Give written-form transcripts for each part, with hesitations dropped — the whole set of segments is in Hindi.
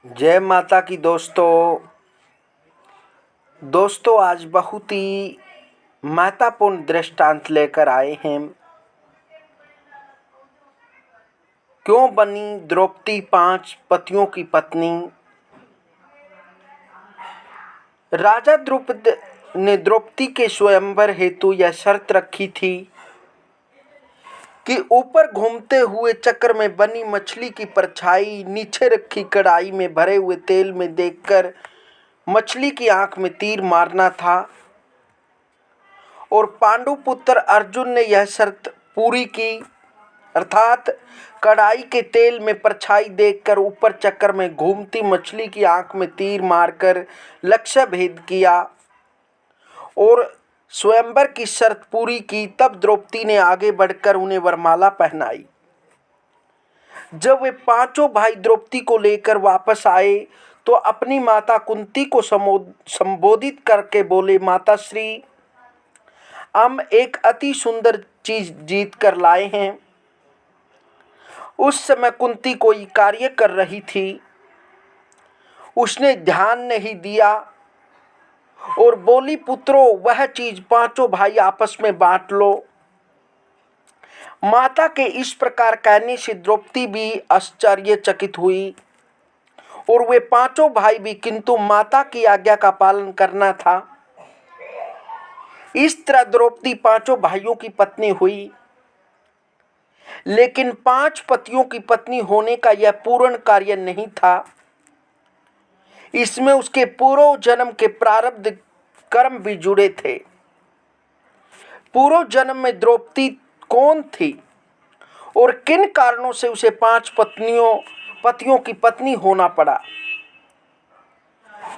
जय माता की दोस्तों आज बहुत ही महत्वपूर्ण दृष्टांत लेकर आए हैं। क्यों बनी द्रौपदी 5 पतियों की पत्नी। राजा द्रुपद ने द्रौपदी के स्वयंवर हेतु यह शर्त रखी थी कि ऊपर घूमते हुए चक्र में बनी मछली की परछाई नीचे रखी कढ़ाई में भरे हुए तेल में देखकर मछली की आंख में तीर मारना था। और पांडु पुत्र अर्जुन ने यह शर्त पूरी की, अर्थात कढ़ाई के तेल में परछाई देखकर ऊपर चक्कर में घूमती मछली की आंख में तीर मारकर लक्ष्य भेद किया और स्वयंवर की शर्त पूरी की। तब द्रौपदी ने आगे बढ़कर उन्हें वरमाला पहनाई। जब वे पांचों भाई द्रौपदी को लेकर वापस आए तो अपनी माता कुंती को संबोधित करके बोले, माता श्री, हम एक अति सुंदर चीज जीत कर लाए हैं। उस समय कुंती कोई कार्य कर रही थी, उसने ध्यान नहीं दिया और बोली, पुत्रों, वह चीज पांचों भाई आपस में बांट लो। माता के इस प्रकार कहने से द्रौपदी भी आश्चर्यचकित हुई और वे पांचों भाई भी, किंतु माता की आज्ञा का पालन करना था। इस तरह द्रौपदी पांचों भाइयों की पत्नी हुई, लेकिन 5 पतियों की पत्नी होने का यह पूर्ण कार्य नहीं था। इसमें उसके पूर्व जन्म के प्रारब्ध कर्म भी जुड़े थे। पूर्व जन्म में द्रौपदी कौन थी और किन कारणों से उसे 5 पतियों की पत्नी होना पड़ा।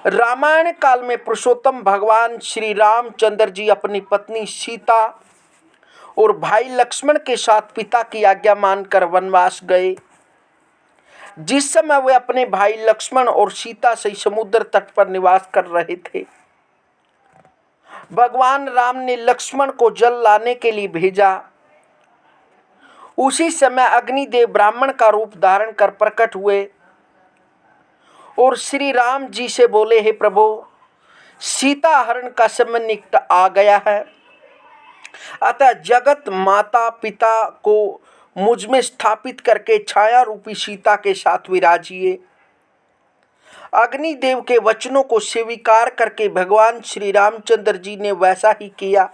रामायण काल में पुरुषोत्तम भगवान श्री रामचंद्र जी अपनी पत्नी सीता और भाई लक्ष्मण के साथ पिता की आज्ञा मानकर वनवास गए। जिस समय वे अपने भाई लक्ष्मण और सीता से समुद्र तट पर निवास कर रहे थे, भगवान राम ने लक्ष्मण को जल लाने के लिए भेजा। उसी समय अग्निदेव ब्राह्मण का रूप धारण कर प्रकट हुए और श्री राम जी से बोले, हे प्रभु, सीता हरण का समय निकट आ गया है, अतः जगत माता पिता को मुझ में स्थापित करके छाया रूपी सीता के साथ विराजिए। अग्निदेव के वचनों को स्वीकार करके भगवान श्री रामचंद्र जी ने वैसा ही किया।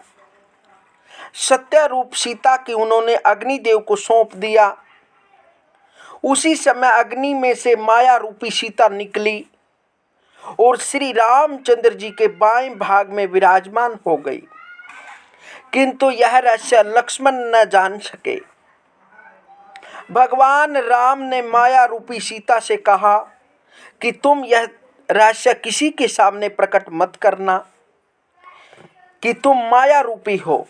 सत्य रूप सीता की उन्होंने अग्निदेव को सौंप दिया। उसी समय अग्नि में से माया रूपी सीता निकली और श्री रामचंद्र जी के बाएं भाग में विराजमान हो गई, किंतु यह रहस्य लक्ष्मण न जान सके। भगवान राम ने माया रूपी सीता से कहा कि तुम यह रहस्य किसी के सामने प्रकट मत करना कि तुम माया रूपी हो।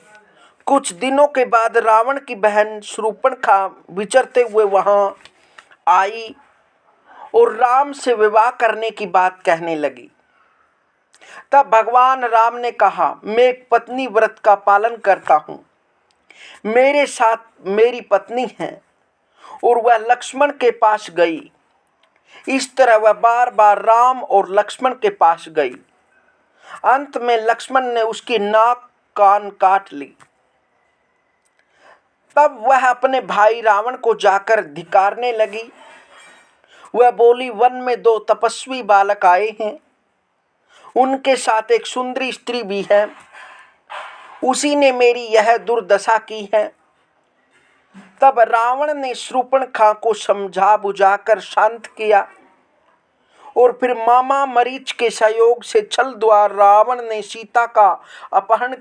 कुछ दिनों के बाद रावण की बहन शूर्पणखा विचरते हुए वहां आई और राम से विवाह करने की बात कहने लगी। तब भगवान राम ने कहा, मैं एक पत्नी व्रत का पालन करता हूं, मेरे साथ मेरी पत्नी है। और वह लक्ष्मण के पास गई। इस तरह वह बार बार राम और लक्ष्मण के पास गई। अंत में लक्ष्मण ने उसकी नाक कान काट ली। तब वह अपने भाई रावण को जाकर धिक्कारने लगी। वह बोली, वन में 2 तपस्वी बालक आए हैं, उनके साथ एक सुंदरी स्त्री भी है, उसी ने मेरी यह दुर्दशा की है। तब रावण ने शूर्पणखा को समझा बुझाकर शांत किया और फिर मामा मरीच के सहयोग से छल द्वारा रावण ने सीता का अपहरण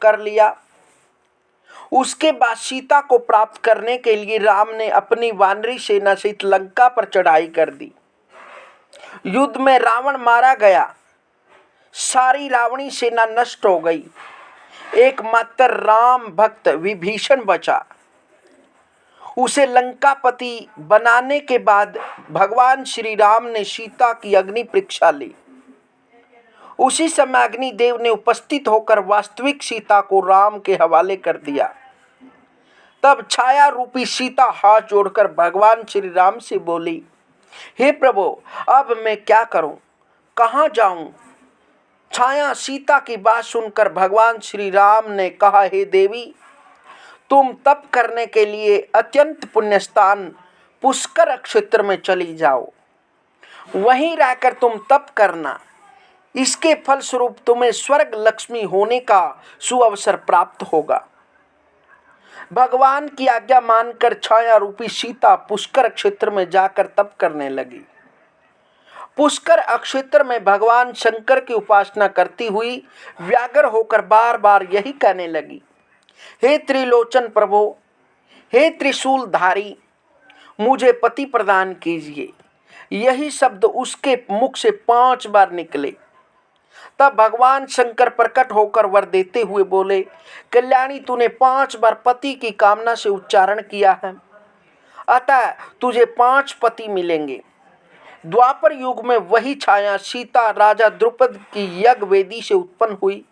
कर लिया। उसके बाद सीता को प्राप्त करने के लिए राम ने अपनी वानरी सेना सहित लंका पर चढ़ाई कर दी। युद्ध में रावण मारा गया, सारी रावणी सेना नष्ट हो गई। एकमात्र राम भक्त विभीषण बचा। उसे लंकापति बनाने के बाद भगवान श्री राम ने सीता की अग्नि परीक्षा ली। उसी समय अग्निदेव ने उपस्थित होकर वास्तविक सीता को राम के हवाले कर दिया। तब छाया रूपी सीता हाथ जोड़कर भगवान श्री राम से बोली, हे प्रभु, अब मैं क्या करूं, कहाँ जाऊं? छाया सीता की बात सुनकर भगवान श्री राम ने कहा, हे देवी, तुम तप करने के लिए अत्यंत पुण्य स्थान पुष्कर क्षेत्र में चली जाओ। वहीं रहकर तुम तप करना। इसके फलस्वरूप तुम्हें स्वर्ग लक्ष्मी होने का सुअवसर प्राप्त होगा। भगवान की आज्ञा मानकर छाया रूपी सीता पुष्कर क्षेत्र में जाकर तप करने लगी। पुष्कर क्षेत्र में भगवान शंकर की उपासना करती हुई व्याग्र होकर बार बार यही कहने लगी, हे त्रिलोचन प्रभु, हे त्रिशूलधारी, मुझे पति प्रदान कीजिए। यही शब्द उसके मुख से 5 बार निकले। तब भगवान शंकर प्रकट होकर वर देते हुए बोले, कल्याणी, तूने 5 बार पति की कामना से उच्चारण किया है, अतः तुझे 5 पति मिलेंगे। द्वापर युग में वही छाया सीता राजा द्रुपद की यज्ञ वेदी से उत्पन्न हुई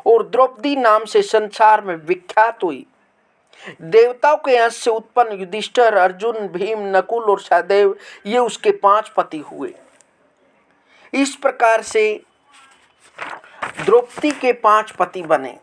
और द्रौपदी नाम से संसार में विख्यात हुई। देवताओं के अंश से उत्पन्न युधिष्ठिर, अर्जुन, भीम, नकुल और सहदेव ये उसके 5 पति हुए। इस प्रकार से द्रौपदी के 5 पति बने।